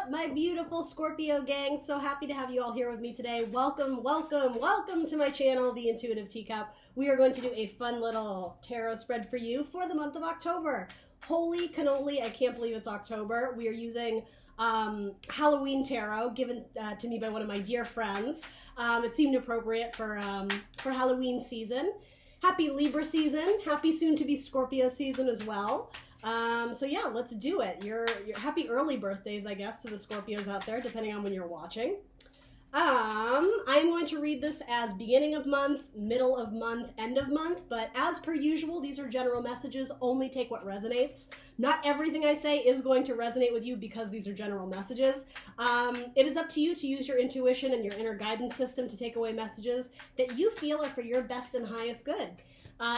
up, my beautiful Scorpio gang? So happy to have you all here with me today. Welcome, welcome, welcome to my channel, The Intuitive Teacup. We are going to do a fun little tarot spread for you for the month of October. Holy cannoli, I can't believe it's October. We are using Halloween tarot given to me by one of my dear friends. It seemed appropriate for Halloween season. Happy Libra season. Happy soon to be Scorpio season as well. So yeah, let's do it. Your happy early birthdays, I guess, to the Scorpios out there, depending on when you're watching. I'm going to read this as beginning of month, middle of month, end of month, but as per usual, these are general messages. Only take what resonates. Not everything I say is going to resonate with you because these are general messages. It is up to you to use your intuition and your inner guidance system to take away messages that you feel are for your best and highest good.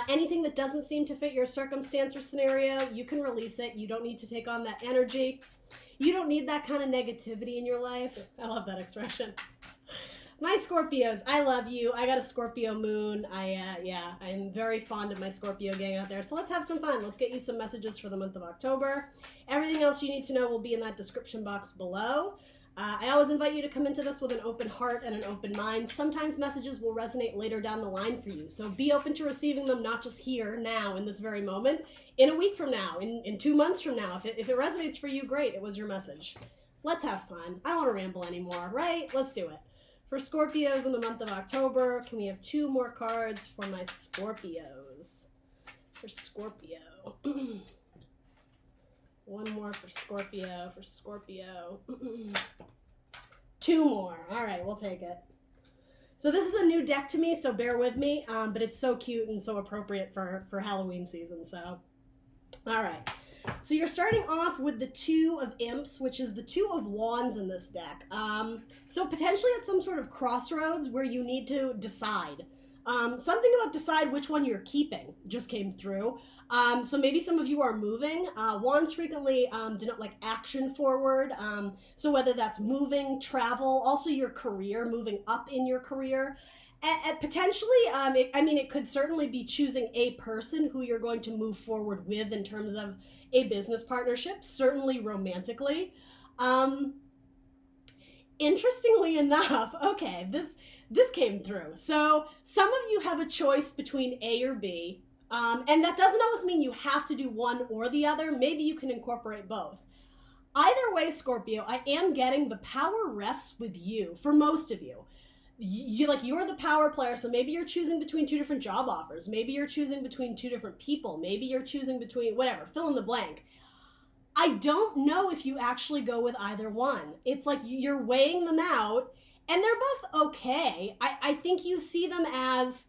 Anything that doesn't seem to fit your circumstance or scenario, you can release it. You don't need to take on that energy. You don't need that kind of negativity in your life. I love that expression. My Scorpios, I love you. I got a Scorpio moon. I'm very fond of my Scorpio gang out there. So let's have some fun. Let's get you some messages for the month of October. Everything else you need to know will be in that description box below. I always invite you to come into this with an open heart and an open mind. Sometimes messages will resonate later down the line for you. So be open to receiving them, not just here, now, in this very moment, in a week from now, in 2 months from now. If it resonates for you, great, it was your message. Let's have fun. I don't want to ramble anymore, right? Let's do it. For Scorpios in the month of October, can we have 2 more cards for my Scorpios? For Scorpio. One more for Scorpio, 2 more. All right, we'll take it. So this is a new deck to me, so bear with me, but it's so cute and so appropriate for Halloween season, so. All right, so you're starting off with the 2 of Imps, which is the 2 of Wands in this deck. So potentially at some sort of crossroads where you need to decide. Something about decide which one you're keeping just came through. So maybe some of you are moving. Wands frequently denote like action forward. So whether that's moving, travel, also your career, moving up in your career. And potentially, it could certainly be choosing a person who you're going to move forward with in terms of a business partnership, certainly romantically. Interestingly enough, okay, this came through. So some of you have a choice between A or B. And that doesn't always mean you have to do one or the other. Maybe you can incorporate both. Either way, Scorpio, I am getting the power rests with you for most of you. You're the power player, so maybe you're choosing between 2 different job offers. Maybe you're choosing between 2 different people. Maybe you're choosing between whatever, fill in the blank. I don't know if you actually go with either one. It's like you're weighing them out, and they're both okay. I think you see them as,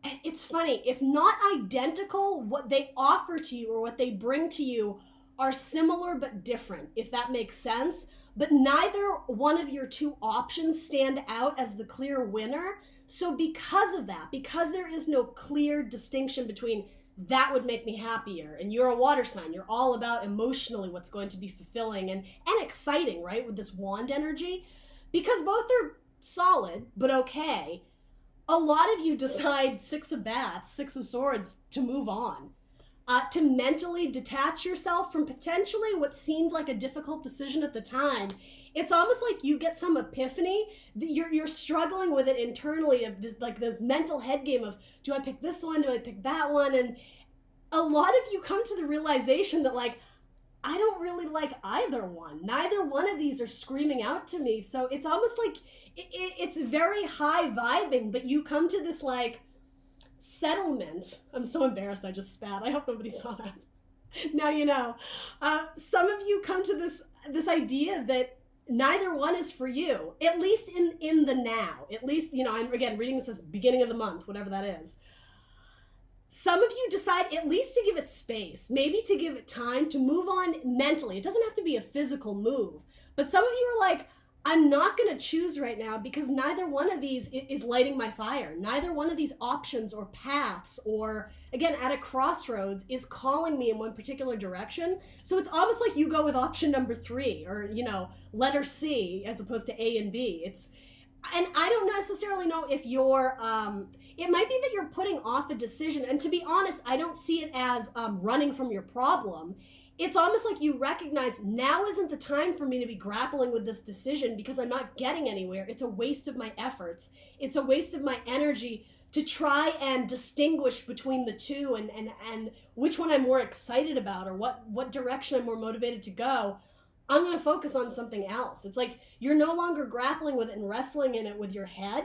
it's funny, if not identical, what they offer to you or what they bring to you are similar but different, if that makes sense. But neither one of your 2 options stand out as the clear winner. So because of that, because there is no clear distinction between that would make me happier, and you're a water sign, you're all about emotionally what's going to be fulfilling and exciting, right, with this wand energy, because both are solid but okay. A lot of you decide 6 of bats, 6 of swords to move on, to mentally detach yourself from potentially what seemed like a difficult decision at the time. It's almost like you get some epiphany. You're struggling with it internally, of this, like the mental head game of, do I pick this one? Do I pick that one? And a lot of you come to the realization that, like, I don't really like either one. Neither one of these are screaming out to me. So it's almost like it's very high vibing, but you come to this like settlement. I'm so embarrassed, I just spat. I hope nobody saw that. Now you know. Some of you come to this idea that neither one is for you, at least in the now. At least, I'm again reading this as beginning of the month, whatever that is. Some of you decide at least to give it space, maybe to give it time to move on mentally. It doesn't have to be a physical move, but some of you are like, I'm not going to choose right now because neither one of these is lighting my fire. Neither one of these options or paths or, again, at a crossroads is calling me in one particular direction. So it's almost like you go with option number 3 or, letter C as opposed to A and B. And I don't necessarily know if you're, it might be that you're putting off a decision. And to be honest, I don't see it as running from your problem. it's almost like you recognize now isn't the time for me to be grappling with this decision because I'm not getting anywhere. It's a waste of my efforts. It's a waste of my energy to try and distinguish between the two and which one I'm more excited about or what direction I'm more motivated to go. I'm going to focus on something else. It's like you're no longer grappling with it and wrestling in it with your head.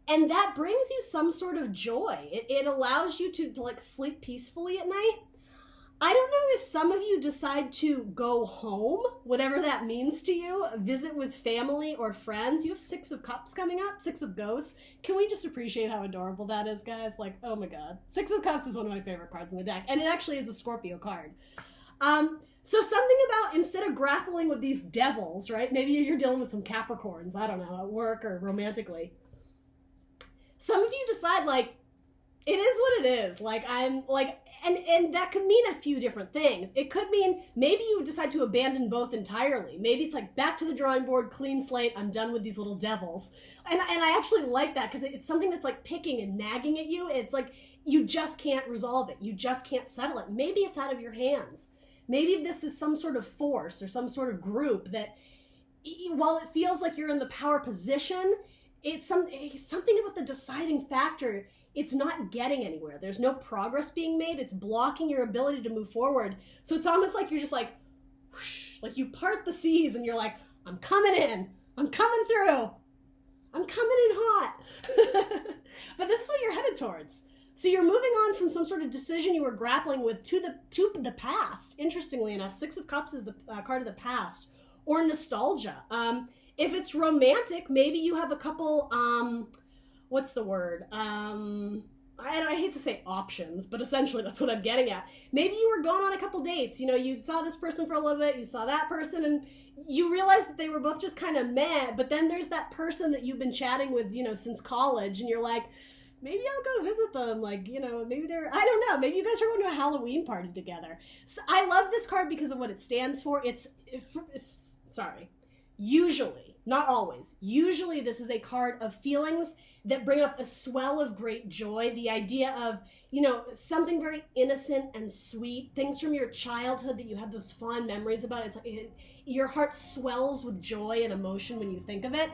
And that brings you some sort of joy. It allows you to like sleep peacefully at night. I don't know if some of you decide to go home, whatever that means to you, visit with family or friends. You have 6 of Cups coming up, 6 of Ghosts. Can we just appreciate how adorable that is, guys? Like, oh my God. 6 of Cups is one of my favorite cards in the deck, and it actually is a Scorpio card. So something about, instead of grappling with these devils, right? Maybe you're dealing with some Capricorns, I don't know, at work or romantically. Some of you decide, like, it is what it is. Like, I'm, like, and that could mean a few different things. It could mean maybe you decide to abandon both entirely. Maybe it's like back to the drawing board, clean slate, I'm done with these little devils. And I actually like that because it's something that's like picking and nagging at you. It's like you just can't resolve it. You just can't settle it. Maybe it's out of your hands. Maybe this is some sort of force or some sort of group that, while it feels like you're in the power position, it's something about the deciding factor. It's not getting anywhere. There's no progress being made. It's blocking your ability to move forward. So it's almost like you're just like, whoosh, like you part the seas and you're like, I'm coming in. I'm coming through. I'm coming in hot. But this is what you're headed towards. So you're moving on from some sort of decision you were grappling with to the past. Interestingly enough, 6 of Cups is the card of the past or nostalgia. If it's romantic, maybe you have a couple, what's the word? I hate to say options, but essentially that's what I'm getting at. Maybe you were going on a couple dates. You know, you saw this person for a little bit, you saw that person, and you realized that they were both just kind of meh, but then there's that person that you've been chatting with, you know, since college, and you're like, maybe I'll go visit them. Like, you know, maybe I don't know, maybe you guys are going to a Halloween party together. So I love this card because of what it stands for. Usually, not always, usually this is a card of feelings that bring up a swell of great joy. The idea of, you know, something very innocent and sweet, things from your childhood that you have those fond memories about. It's like your heart swells with joy and emotion when you think of it.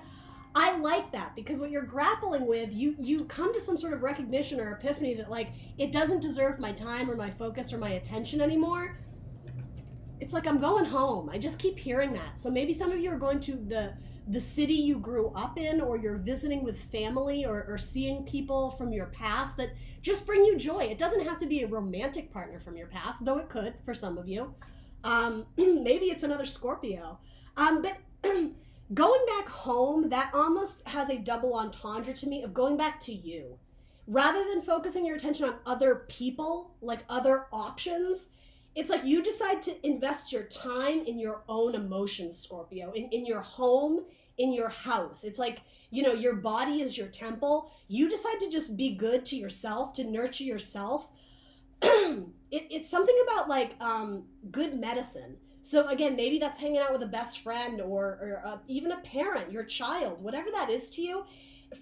I like that because what you're grappling with, you come to some sort of recognition or epiphany that, like, it doesn't deserve my time or my focus or my attention anymore. It's like I'm going home. I just keep hearing that. So maybe some of you are going to the city you grew up in, or you're visiting with family, or seeing people from your past that just bring you joy. It doesn't have to be a romantic partner from your past, though it could for some of you. Maybe it's another Scorpio. But going back home, that almost has a double entendre to me of going back to you. Rather than focusing your attention on other people, like other options, it's like you decide to invest your time in your own emotions, Scorpio, in your home, in your house. It's like, you know, your body is your temple. You decide to just be good to yourself, to nurture yourself. It's something about like good medicine. So again, maybe that's hanging out with a best friend or even a parent, your child, whatever that is to you.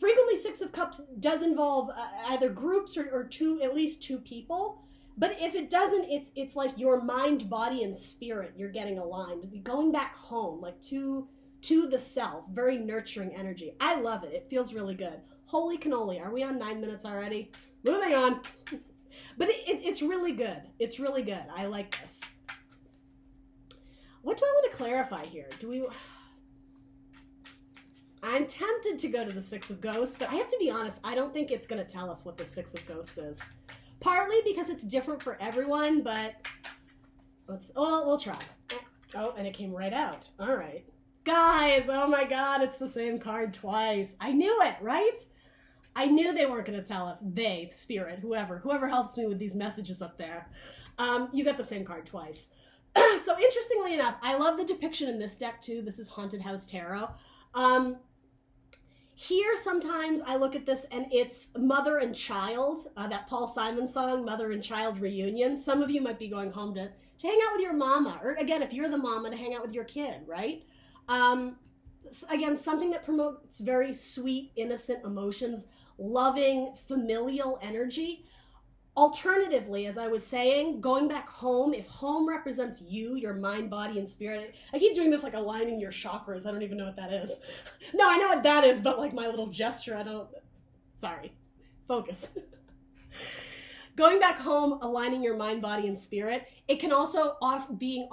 Frequently, 6 of Cups does involve either groups or at least two people. But if it doesn't, it's like your mind, body, and spirit, you're getting aligned. Going back home, like to the self, very nurturing energy. I love it. It feels really good. Holy cannoli. Are we on 9 minutes already? Moving on. But it's really good. It's really good. I like this. What do I want to clarify here? I'm tempted to go to the 6 of Ghosts, but I have to be honest, I don't think it's going to tell us what the 6 of Ghosts is. Partly because it's different for everyone, but we'll try. Oh, and it came right out. All right. Guys, oh my God, it's the same card twice. I knew it, right? I knew they weren't going to tell us. They, spirit, whoever helps me with these messages up there. You got the same card twice. So interestingly enough, I love the depiction in this deck too. This is Haunted House Tarot. Here, sometimes I look at this and it's mother and child, that Paul Simon song, Mother and Child Reunion. Some of you might be going home to hang out with your mama, or again, if you're the mama, to hang out with your kid, right? Again, something that promotes very sweet, innocent emotions, loving, familial energy. Alternatively, as I was saying, going back home, if home represents you, your mind, body, and spirit, I keep doing this like aligning your chakras. I don't even know what that is. No, I know what that is, but like my little gesture, sorry. Focus. Going back home, aligning your mind, body, and spirit, it can also offering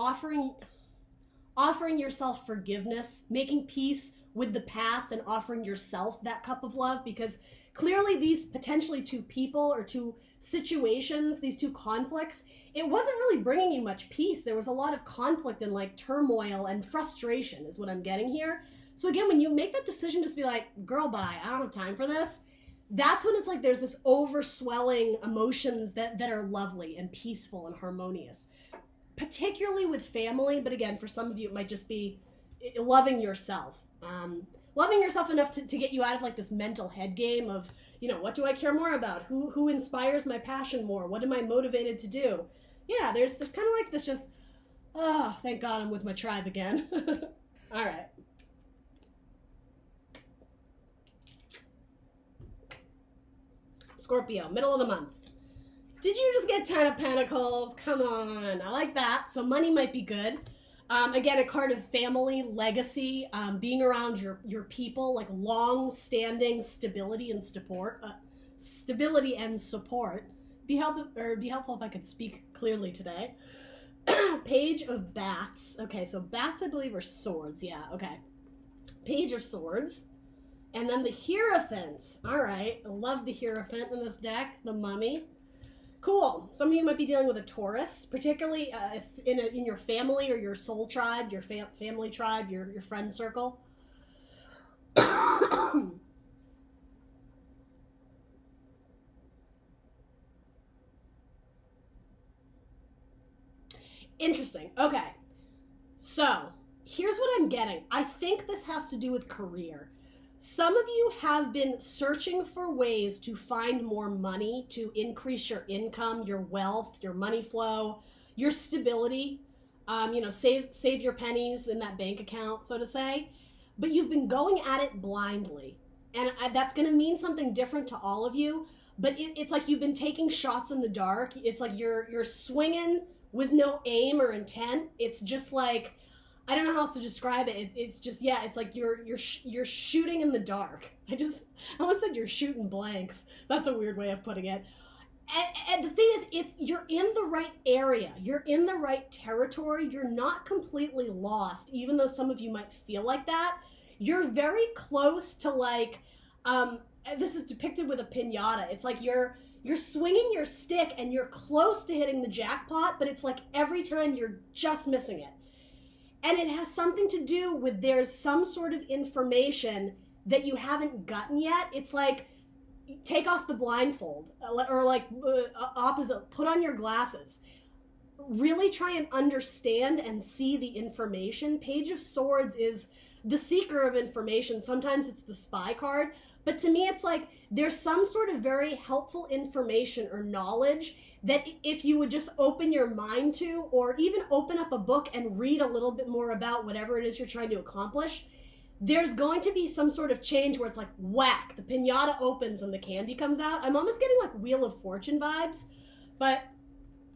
yourself forgiveness, making peace with the past, and offering yourself that cup of love, because clearly these potentially two people or two situations, these two conflicts, it wasn't really bringing you much peace. There was a lot of conflict and like turmoil and frustration is what I'm getting here. So again, when you make that decision to be like, girl, bye, I don't have time for this, that's when it's like there's this overswelling emotions that are lovely and peaceful and harmonious, particularly with family. But again, for some of you, it might just be loving yourself. Loving yourself enough to get you out of like this mental head game of, you know, what do I care more about? Who inspires my passion more? What am I motivated to do? Yeah, there's kind of like this just, oh, thank God I'm with my tribe again. All right. Scorpio, middle of the month. Did you just get 10 of Pentacles? Come on, I like that. So money might be good. Again, a card of family, legacy, being around your people, like long-standing stability and support. Be helpful if I could speak clearly today. Page of Bats. Okay, so bats, I believe, are swords. Yeah, okay. Page of Swords. And then the Hierophant. All right, I love the Hierophant in this deck. The Mummy. Cool. Some of you might be dealing with a Taurus, particularly if in your family or your soul tribe, your family tribe, your friend circle. Interesting. Okay. So here's what I'm getting. I think this has to do with career. Some of you have been searching for ways to find more money, to increase your income, your wealth, your money flow, your stability, save your pennies in that bank account, so to say. But you've been going at it blindly. And that's going to mean something different to all of you. But it's like you've been taking shots in the dark. It's like you're swinging with no aim or intent. It's just like, I don't know how else to describe it. It's just, yeah, it's like you're shooting in the dark. I almost said you're shooting blanks. That's a weird way of putting it. And the thing is, you're in the right area. You're in the right territory. You're not completely lost, even though some of you might feel like that. You're very close to like, this is depicted with a pinata. It's like you're swinging your stick and you're close to hitting the jackpot, but it's like every time you're just missing it. And it has something to do with there's some sort of information that you haven't gotten yet. It's like, take off the blindfold, or like opposite, put on your glasses. Really try and understand and see the information. Page of Swords is the seeker of information. Sometimes it's the spy card. But to me, it's like there's some sort of very helpful information or knowledge that if you would just open your mind to, or even open up a book and read a little bit more about whatever it is you're trying to accomplish, there's going to be some sort of change where it's like, whack, the pinata opens and the candy comes out. I'm almost getting like Wheel of Fortune vibes, but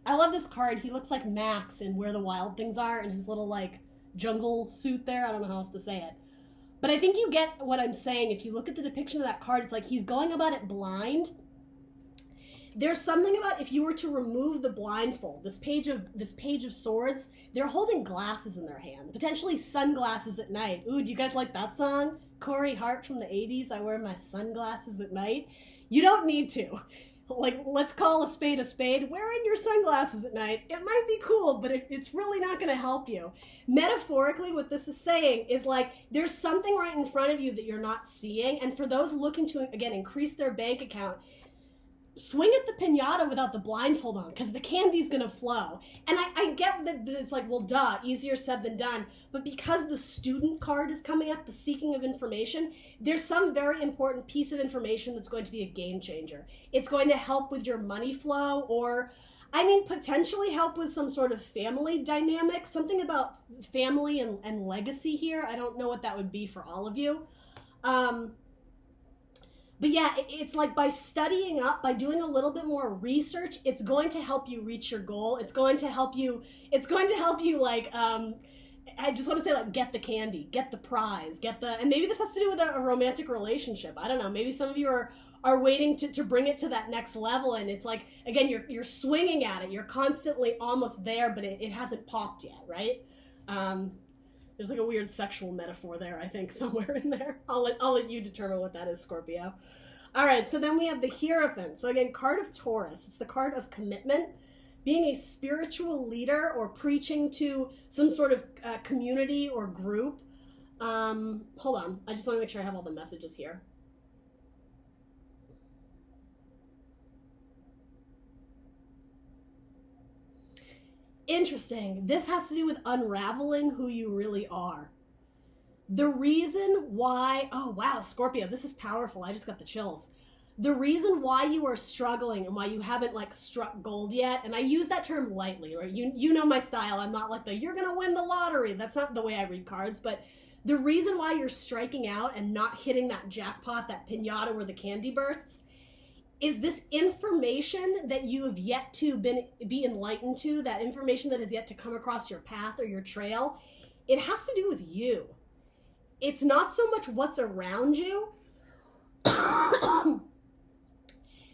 I love this card. He looks like Max in Where the Wild Things Are in his little like jungle suit there. I don't know how else to say it. But I think you get what I'm saying. If you look at the depiction of that card, it's like he's going about it blind. There's something about if you were to remove the blindfold, this page of Swords, they're holding glasses in their hand, potentially sunglasses at night. Ooh, do you guys like that song? Corey Hart from the 80s, I wear my sunglasses at night. You don't need to. Like, let's call a spade a spade. Wearing your sunglasses at night, it might be cool, but it's really not going to help you. Metaphorically, what this is saying is like, there's something right in front of you that you're not seeing. And for those looking to, again, increase their bank account, swing at the pinata without the blindfold on, because the candy's going to flow. And I get that it's like, well, duh, easier said than done. But because the student card is coming up, the seeking of information, there's some very important piece of information that's going to be a game changer. It's going to help with your money flow, or, I mean, potentially help with some sort of family dynamic, something about family and legacy here. I don't know what that would be for all of you. But yeah, it's like by studying up, by doing a little bit more research, it's going to help you reach your goal. It's going to help you like, I just want to say, like, get the candy, get the prize, and maybe this has to do with a romantic relationship. I don't know. Maybe some of you are waiting to bring it to that next level. And it's like, again, you're swinging at it. You're constantly almost there, but it hasn't popped yet. Right. There's like a weird sexual metaphor there, I think, somewhere in there. I'll let you determine what that is, Scorpio. All right, so then we have the Hierophant. So again, card of Taurus. It's the card of commitment, being a spiritual leader or preaching to some sort of community or group. Hold on. I just want to make sure I have all the messages here. Interesting. This has to do with unraveling who you really are. The reason why, oh wow, Scorpio, this is powerful. I just got the chills. The reason why you are struggling and why you haven't like struck gold yet, and I use that term lightly, right? You know my style. I'm not like you're gonna win the lottery. That's not the way I read cards, but the reason why you're striking out and not hitting that jackpot, that pinata where the candy bursts, is this information that you have yet to be enlightened to, that information that has yet to come across your path or your trail. It has to do with you. It's not so much what's around you.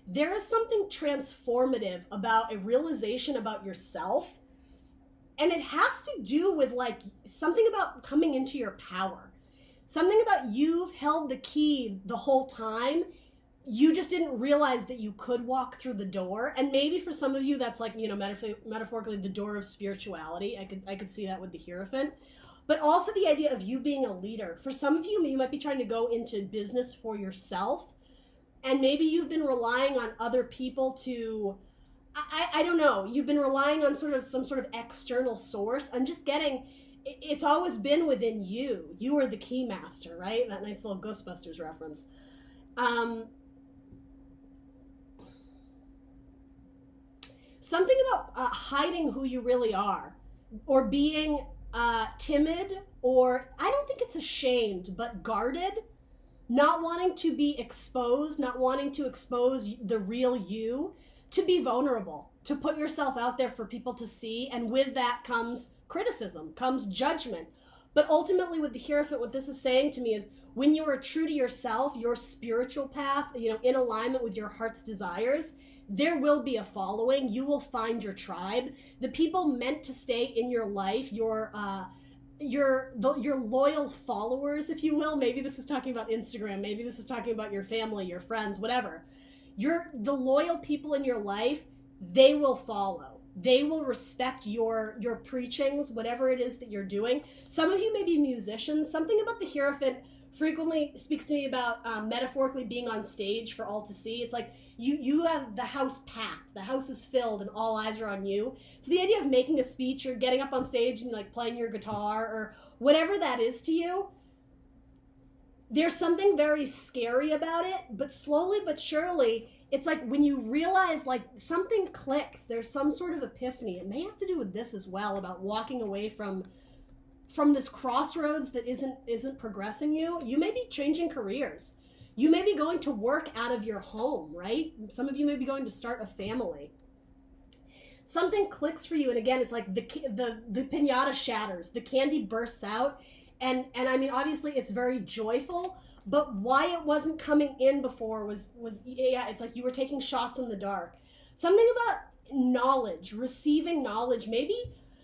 There is something transformative about a realization about yourself. And it has to do with like something about coming into your power. Something about you've held the key the whole time. You just didn't realize that you could walk through the door. And maybe for some of you, that's like, you know, metaphorically the door of spirituality. I could see that with the Hierophant. But also the idea of you being a leader. For some of you, you might be trying to go into business for yourself. And maybe you've been relying on other people to, I don't know, you've been relying on some sort of external source. I'm just getting, it's always been within you. You are the key master, right? That nice little Ghostbusters reference. Something about hiding who you really are, or being timid, or I don't think it's ashamed, but guarded, not wanting to be exposed, not wanting to expose the real you, to be vulnerable, to put yourself out there for people to see. And with that comes criticism, comes judgment. But ultimately with the Hierophant, what this is saying to me is when you are true to yourself, your spiritual path, you know, in alignment with your heart's desires, there will be a following. You will find your tribe. The people meant to stay in your life, your loyal followers, if you will. Maybe this is talking about Instagram. Maybe this is talking about your family, your friends, whatever. The loyal people in your life, they will follow. They will respect your preachings, whatever it is that you're doing. Some of you may be musicians. Something about the Hierophant frequently speaks to me about metaphorically being on stage for all to see. It's like you have the house packed, the house is filled, and all eyes are on you. So the idea of making a speech or getting up on stage and like playing your guitar or whatever that is to you, there's something very scary about it, but slowly but surely, it's like when you realize like something clicks, there's some sort of epiphany. It may have to do with this as well, about walking away from this crossroads that isn't progressing you. You may be changing careers. You may be going to work out of your home, right? Some of you may be going to start a family. Something clicks for you, and again, it's like the pinata shatters, the candy bursts out, and I mean, obviously it's very joyful, but why it wasn't coming in before was yeah, it's like you were taking shots in the dark. Something about knowledge, receiving knowledge. Maybe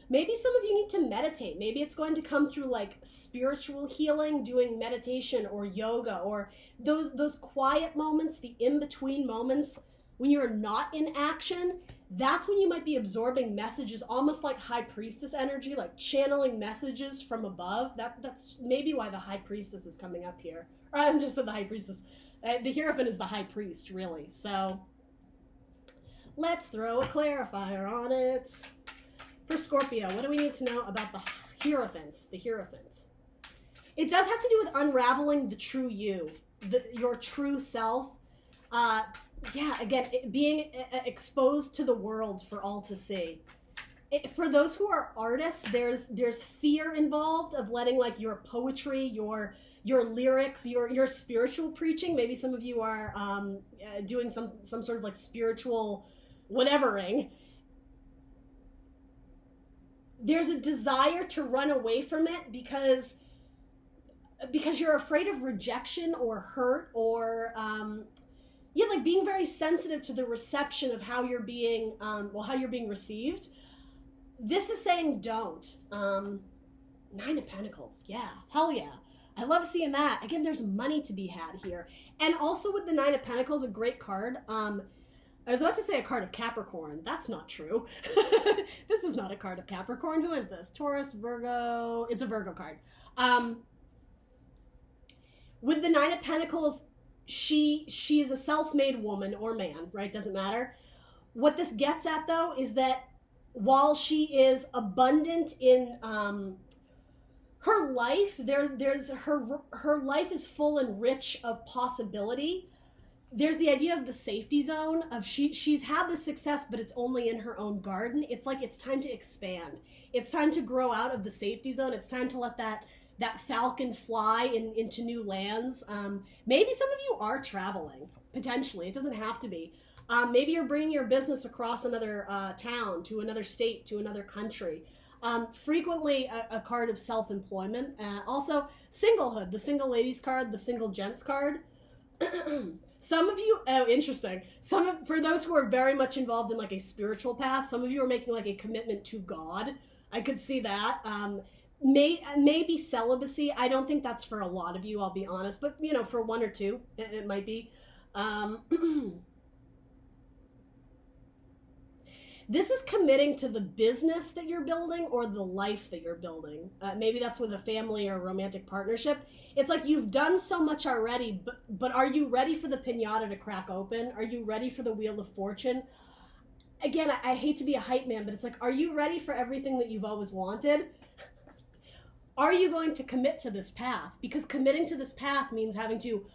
some of you need to meditate. Maybe it's going to come through like spiritual healing, doing meditation or yoga, or those quiet moments, the in-between moments when you're not in action. That's when you might be absorbing messages, almost like high priestess energy, like channeling messages from above. That's maybe why the high priestess is coming up here. Or I'm just said the high priestess. The Hierophant is the high priest, really. So let's throw a clarifier on it. For Scorpio, what do we need to know about the Hierophants? The Hierophants. It does have to do with unraveling the true you, your true self. Yeah, again, being exposed to the world for all to see. For those who are artists, there's fear involved of letting like your poetry, your your lyrics, your spiritual preaching. Maybe some of you are doing some sort of like spiritual whatevering. There's a desire to run away from it because you're afraid of rejection or hurt or like being very sensitive to the reception of how you're being received. This is saying don't. Nine of Pentacles. Yeah, hell yeah. I love seeing that. Again, there's money to be had here. And also with the Nine of Pentacles, a great card. I was about to say a card of Capricorn. That's not true. This is not a card of Capricorn. Who is this? Taurus, Virgo. It's a Virgo card. With the Nine of Pentacles, she's a self-made woman or man, right? Doesn't matter. What this gets at, though, is that while she is abundant in her life, her life is full and rich of possibility. There's the idea of the safety zone of she's had the success, but it's only in her own garden. It's like it's time to expand. It's time to grow out of the safety zone. It's time to let that falcon fly into new lands. Maybe some of you are traveling, potentially. It doesn't have to be. Maybe you're bringing your business across another town, to another state, to another country. Frequently a card of self-employment. Also, singlehood, the single ladies card, the single gents card. Some of you, interesting. For those who are very much involved in like a spiritual path, some of you are making like a commitment to God. I could see that. Maybe celibacy. I don't think that's for a lot of you, I'll be honest. But, for one or two, it might be. This is committing to the business that you're building or the life that you're building. Maybe that's with a family or a romantic partnership. It's like you've done so much already, but are you ready for the pinata to crack open? Are you ready for the Wheel of Fortune? Again, I hate to be a hype man, but it's like, are you ready for everything that you've always wanted? Are you going to commit to this path? Because committing to this path means having to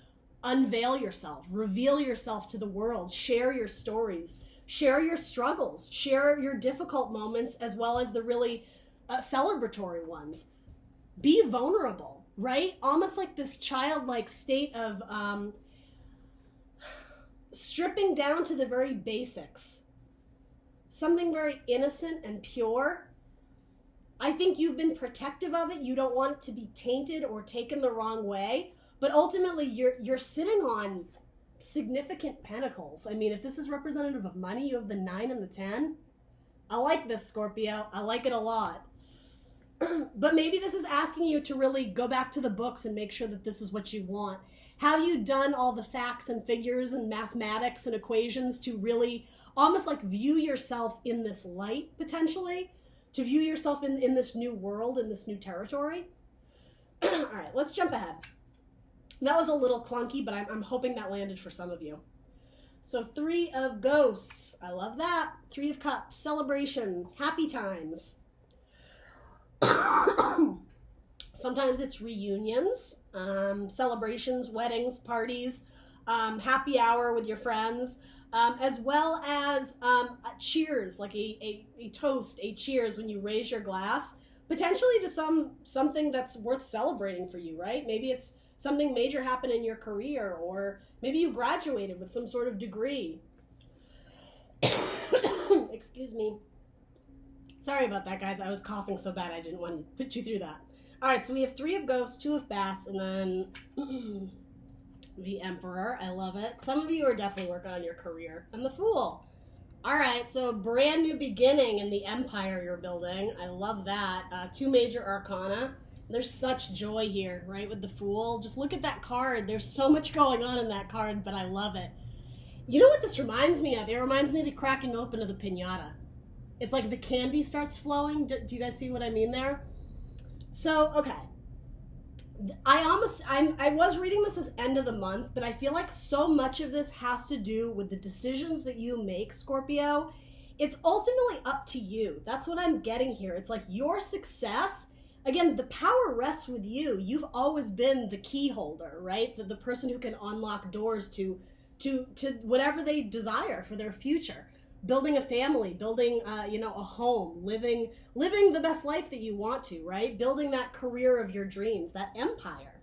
unveil yourself, reveal yourself to the world, share your stories, share your struggles, share your difficult moments, as well as the really celebratory ones. Be vulnerable, right? Almost like this childlike state of stripping down to the very basics. Something very innocent and pure. I think you've been protective of it. You don't want it to be tainted or taken the wrong way. But ultimately, you're sitting on significant pentacles. I mean, if this is representative of money, you have the 9 and the 10. I like this, Scorpio. I like it a lot. But maybe this is asking you to really go back to the books and make sure that this is what you want. Have you done all the facts and figures and mathematics and equations to really almost like view yourself in this light, potentially? To view yourself in this new world, in this new territory? All right, let's jump ahead. That was a little clunky, but I'm hoping that landed for some of you. So 3 of Ghosts. I love that. 3 of Cups. Celebration. Happy times. Sometimes it's reunions, celebrations, weddings, parties, happy hour with your friends, as well as cheers, like a toast, a cheers when you raise your glass, potentially to something that's worth celebrating for you, right? Maybe it's something major happened in your career, or maybe you graduated with some sort of degree. Excuse me. Sorry about that, guys. I was coughing so bad I didn't want to put you through that. All right, so we have 3 of Ghosts, 2 of Bats, and then the Emperor. I love it. Some of you are definitely working on your career. And the Fool. All right, so brand new beginning in the empire you're building. I love that. 2 major arcana. There's such joy here, right, with the Fool. Just look at that card. There's so much going on in that card, but I love it. You know what this reminds me of? It reminds me of the cracking open of the pinata. It's like the candy starts flowing. Do you guys see what I mean there? So, okay. I was reading this as end of the month, but I feel like so much of this has to do with the decisions that you make, Scorpio. It's ultimately up to you. That's what I'm getting here. It's like your success, again, the power rests with you. You've always been the key holder, right? The person who can unlock doors to whatever they desire for their future. Building a family, building, a home, living the best life that you want to, right? Building that career of your dreams, that empire.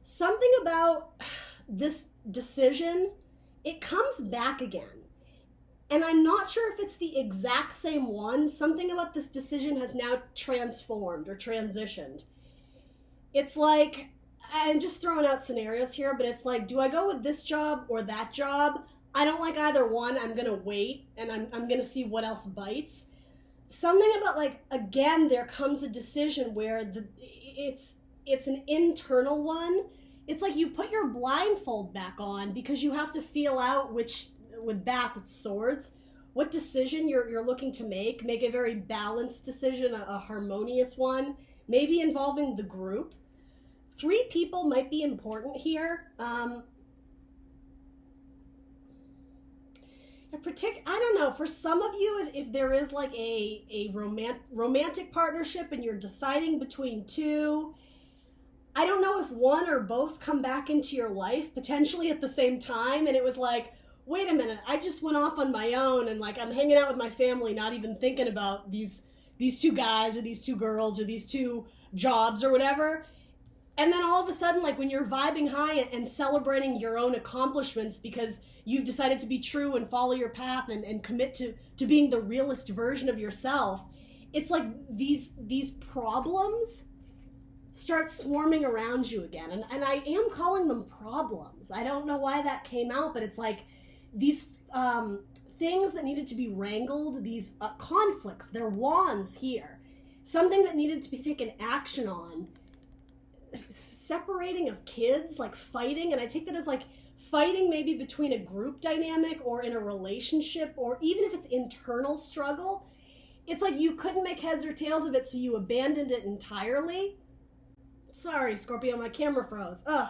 Something about this decision, it comes back again. And I'm not sure if it's the exact same one. Something about this decision has now transformed or transitioned. It's like, I'm just throwing out scenarios here, but it's like, do I go with this job or that job? I don't like either one. I'm going to wait and I'm going to see what else bites. Something about like, again, there comes a decision where it's an internal one. It's like you put your blindfold back on because you have to feel out which, with bats, it's swords, what decision you're looking to make a very balanced decision, a harmonious one, maybe involving the group. 3 people might be important here. I don't know, for some of you, if there is like a romantic partnership and you're deciding between 2, I don't know if one or both come back into your life potentially at the same time, and it was like, wait a minute, I just went off on my own and like I'm hanging out with my family, not even thinking about these 2 guys or these 2 girls or these 2 jobs or whatever. And then all of a sudden, like when you're vibing high and celebrating your own accomplishments because you've decided to be true and follow your path and commit to being the realest version of yourself, it's like these problems start swarming around you again. And I am calling them problems. I don't know why that came out, but it's like these things that needed to be wrangled, these conflicts, they're wands here. Something that needed to be taken action on. Separating of kids, like fighting, and I take that as like fighting maybe between a group dynamic or in a relationship, or even if it's internal struggle. It's like you couldn't make heads or tails of it, so you abandoned it entirely. Sorry, Scorpio, my camera froze. Ugh.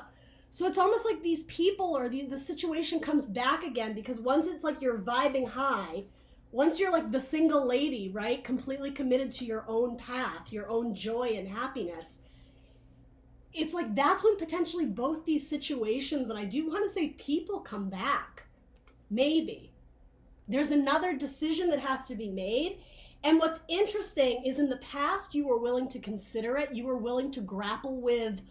So it's almost like these people or the situation comes back again, because once it's like you're vibing high, once you're like the single lady, right, completely committed to your own path, your own joy and happiness, it's like that's when potentially both these situations, and I do want to say people, come back. Maybe. There's another decision that has to be made. And what's interesting is in the past, you were willing to consider it. You were willing to grapple with,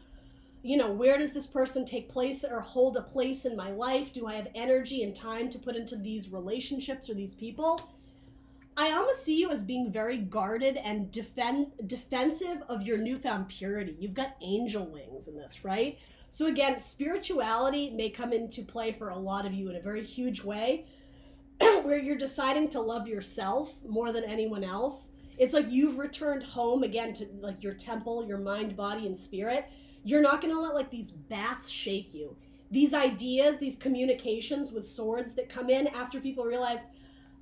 you know, where does this person take place or hold a place in my life? Do I have energy and time to put into these relationships or these people? I almost see you as being very guarded and defensive of your newfound purity. You've got angel wings in this, right? So again, spirituality may come into play for a lot of you in a very huge way, where you're deciding to love yourself more than anyone else. It's like you've returned home again to like your temple, your mind, body, and spirit. You're not going to let like these bats shake you. These ideas, these communications with swords that come in after people realize,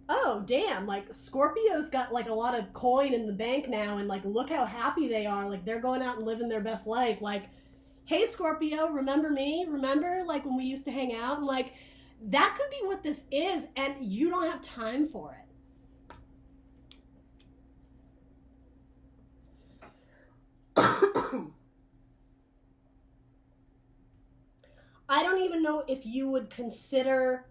oh, damn, like Scorpio's got like a lot of coin in the bank now, and like look how happy they are. Like they're going out and living their best life. Like, hey, Scorpio, remember me? Remember like when we used to hang out? And like that could be what this is, and you don't have time for it. I don't even know if you would consider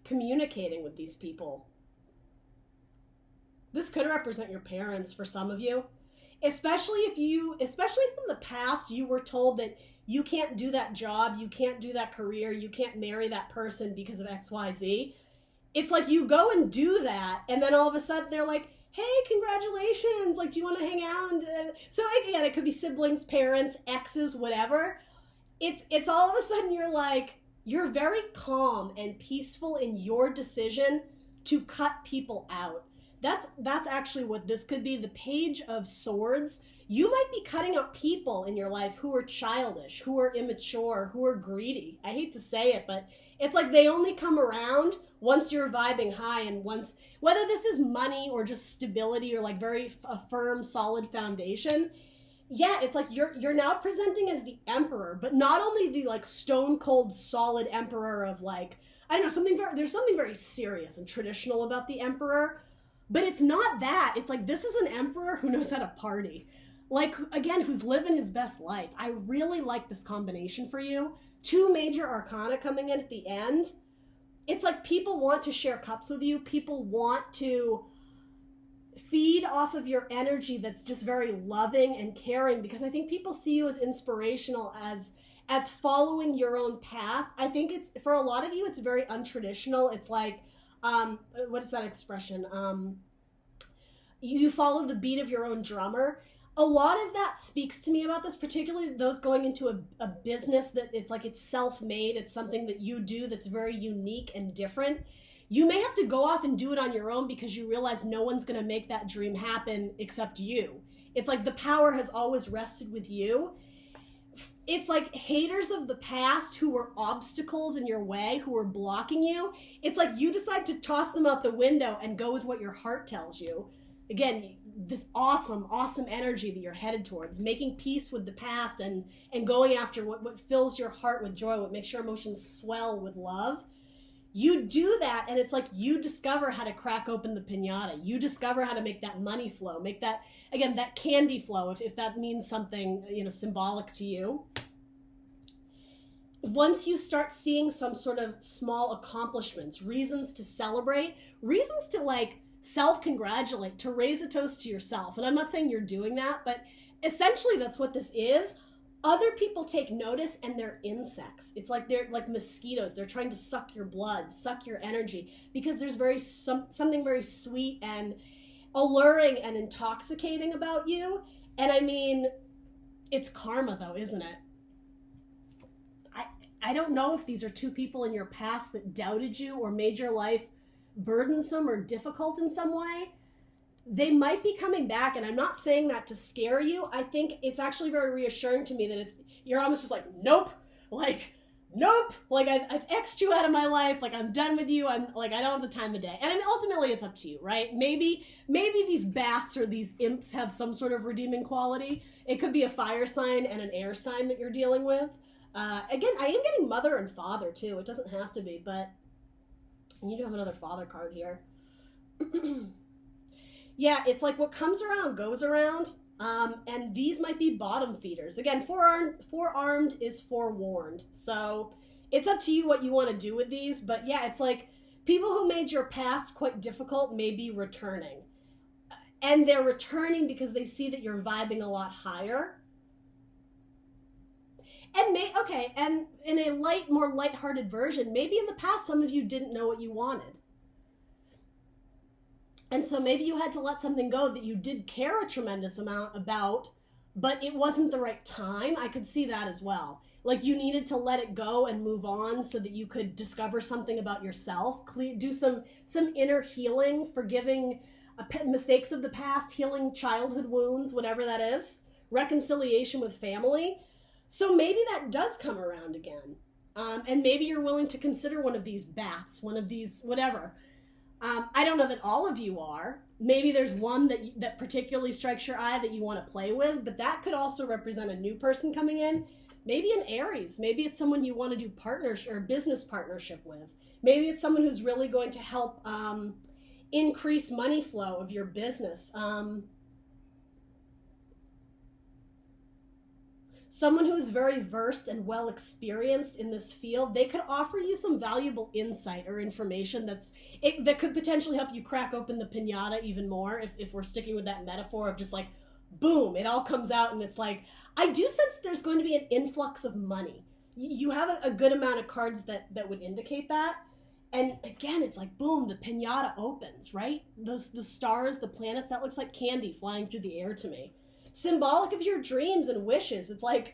communicating with these people. This could represent your parents for some of you, especially if from the past you were told that you can't do that job, you can't do that career, you can't marry that person because of XYZ. It's like you go and do that, and then all of a sudden they're like, hey, congratulations, like, do you want to hang out? And so again, it could be siblings, parents, exes, whatever. It's all of a sudden you're like, you're very calm and peaceful in your decision to cut people out. That's actually what this could be. The Page of Swords. You might be cutting out people in your life who are childish, who are immature, who are greedy. I hate to say it, but it's like they only come around once you're vibing high, and once, whether this is money or just stability or like a firm, solid foundation. Yeah, it's like you're now presenting as the emperor, but not only the like stone cold solid emperor of like, I don't know, there's something very serious and traditional about the emperor, but it's not that. It's like, this is an emperor who knows how to party. Like, again, who's living his best life. I really like this combination for you. 2 major arcana coming in at the end. It's like people want to share cups with you. People want to feed off of your energy that's just very loving and caring, because I think people see you as inspirational, as following your own path. I think it's, for a lot of you, it's very untraditional. It's like, what is that expression? You follow the beat of your own drummer. A lot of that speaks to me about this, particularly those going into a business that it's like it's self-made. It's something that you do that's very unique and different. You may have to go off and do it on your own because you realize no one's going to make that dream happen except you. It's like the power has always rested with you. It's like haters of the past who were obstacles in your way, who were blocking you. It's like you decide to toss them out the window and go with what your heart tells you. Again, this awesome energy that you're headed towards, making peace with the past and going after what fills your heart with joy, what makes your emotions swell with love. You do that, and it's like you discover how to crack open the pinata. You discover how to make that money flow, make that, again, that candy flow, if that means something, symbolic to you. Once you start seeing some sort of small accomplishments, reasons to celebrate, reasons to like self-congratulate, to raise a toast to yourself. And I'm not saying you're doing that, but essentially that's what this is. Other people take notice, and they're insects. It's like they're like mosquitoes. They're trying to suck your blood, suck your energy, because there's something very sweet and alluring and intoxicating about you. And I mean, it's karma though, isn't it? I don't know if these are two people in your past that doubted you or made your life burdensome or difficult in some way. They might be coming back, and I'm not saying that to scare you. I think it's actually very reassuring to me that you're almost just like, nope, I've X'd you out of my life, like I'm done with you, I'm like, I don't have the time of day. And I mean, ultimately it's up to you, right? Maybe these bats or these imps have some sort of redeeming quality. It could be a fire sign and an air sign that you're dealing with. Again, I am getting mother and father too. It doesn't have to be, but you do have another father card here. Yeah, it's like what comes around goes around, and these might be bottom feeders. Again, forearmed is forewarned, so it's up to you what you want to do with these, but yeah, it's like people who made your past quite difficult may be returning, and they're returning because they see that you're vibing a lot higher. And and in a more lighthearted version, maybe in the past some of you didn't know what you wanted. And so maybe you had to let something go that you did care a tremendous amount about, but it wasn't the right time. I could see that as well. Like you needed to let it go and move on so that you could discover something about yourself, do some inner healing, forgiving mistakes of the past, healing childhood wounds, whatever that is, reconciliation with family. So maybe that does come around again. And maybe you're willing to consider one of these bats, one of these, whatever. I don't know that all of you are. Maybe there's one that particularly strikes your eye that you want to play with, but that could also represent a new person coming in. Maybe an Aries. Maybe it's someone you want to do partnership or business partnership with. Maybe it's someone who's really going to help increase money flow of your business. Someone who's very versed and well experienced in this field, they could offer you some valuable insight or information that could potentially help you crack open the pinata even more, if we're sticking with that metaphor of just like, boom, it all comes out, and it's like, I do sense that there's going to be an influx of money. You have a good amount of cards that would indicate that. And again, it's like, boom, the pinata opens, right? The stars, the planets, that looks like candy flying through the air to me. Symbolic of your dreams and wishes. It's like,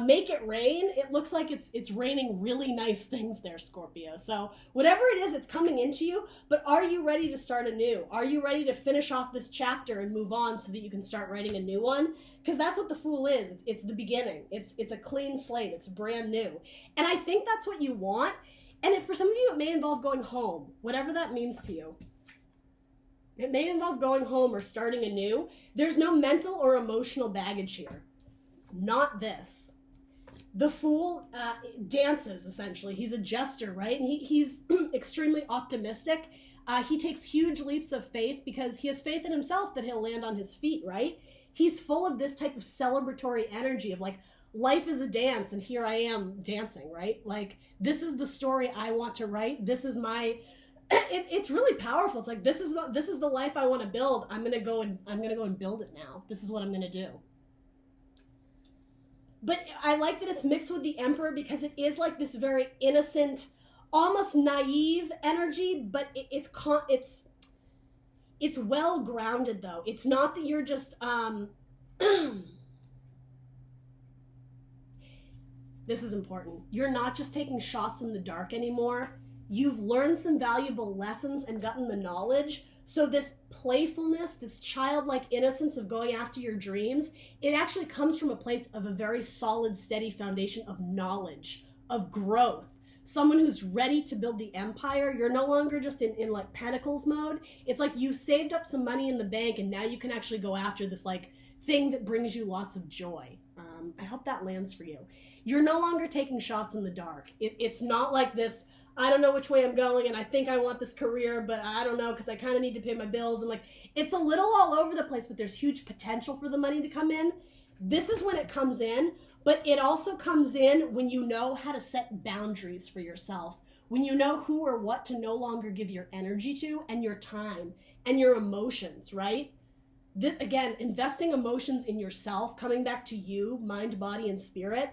make it rain. It looks like it's raining really nice things there, Scorpio. So whatever it is, it's coming into you, but are you ready to start anew? Are you ready to finish off this chapter and move on so that you can start writing a new one? Because that's what the Fool is. It's the beginning. It's a clean slate. It's brand new. And I think that's what you want. And if for some of you, it may involve going home, whatever that means to you. It may involve going home or starting anew. There's no mental or emotional baggage here. Not this. The Fool dances, essentially. He's a jester, right? And he's extremely optimistic. He takes huge leaps of faith because he has faith in himself that he'll land on his feet, right? He's full of this type of celebratory energy of like, life is a dance and here I am dancing, right? Like, this is the story I want to write. This is my it's really powerful. It's like, this is the life I want to build. I'm gonna go and build it now. This is what I'm gonna do. But I like that it's mixed with the Emperor because it is like this very innocent, almost naive energy, but it's well grounded though. It's not that you're just this is important. You're not just taking shots in the dark anymore. You've learned some valuable lessons and gotten the knowledge. So this playfulness, this childlike innocence of going after your dreams, it actually comes from a place of a very solid, steady foundation of knowledge, of growth. Someone who's ready to build the empire. You're no longer just in like Pentacles mode. It's like you've saved up some money in the bank and now you can actually go after this like thing that brings you lots of joy. I hope that lands for you. You're no longer taking shots in the dark. It's not like this, I don't know which way I'm going and I think I want this career, but I don't know because I kind of need to pay my bills. And like, it's a little all over the place, but there's huge potential for the money to come in. This is when it comes in, but it also comes in when you know how to set boundaries for yourself, when you know who or what to no longer give your energy to and your time and your emotions, right? Again, investing emotions in yourself, coming back to you, mind, body, and spirit,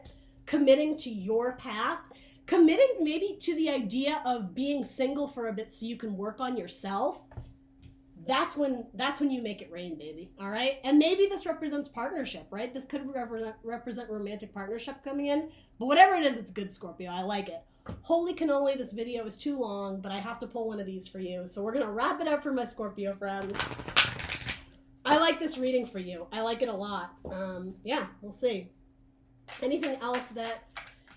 committing to your path, committing maybe to the idea of being single for a bit so you can work on yourself. That's when you make it rain, baby. All right. And maybe this represents partnership, right? This could represent romantic partnership coming in, but whatever it is, it's good, Scorpio. I like it. Holy cannoli, this video is too long, but I have to pull one of these for you. So we're going to wrap it up for my Scorpio friends. I like this reading for you. I like it a lot. Yeah, we'll see. Anything else that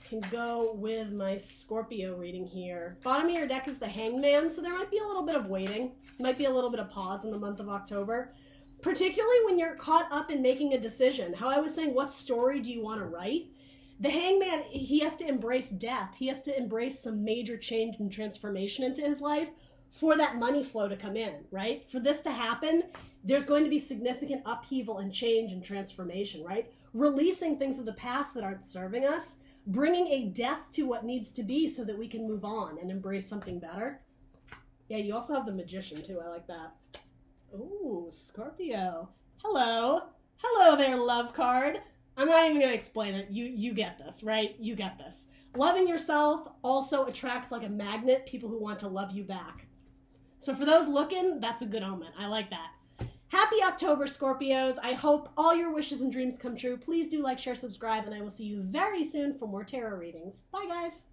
can go with my Scorpio reading here? Bottom of your deck is the Hangman, so there might be a little bit of waiting. Might be a little bit of pause in the month of October, particularly when you're caught up in making a decision. How I was saying, what story do you want to write? The Hangman, he has to embrace death. He has to embrace some major change and transformation into his life for that money flow to come in, right? For this to happen, there's going to be significant upheaval and change and transformation, right? Releasing things of the past that aren't serving us, bringing a death to what needs to be so that we can move on and embrace something better. Yeah, you also have the Magician too. I like that. Ooh, Scorpio. Hello. Hello there, love card. I'm not even going to explain it. You get this, right? You get this. Loving yourself also attracts like a magnet people who want to love you back. So for those looking, that's a good omen. I like that. Happy October, Scorpios. I hope all your wishes and dreams come true. Please do like, share, subscribe, and I will see you very soon for more tarot readings. Bye, guys.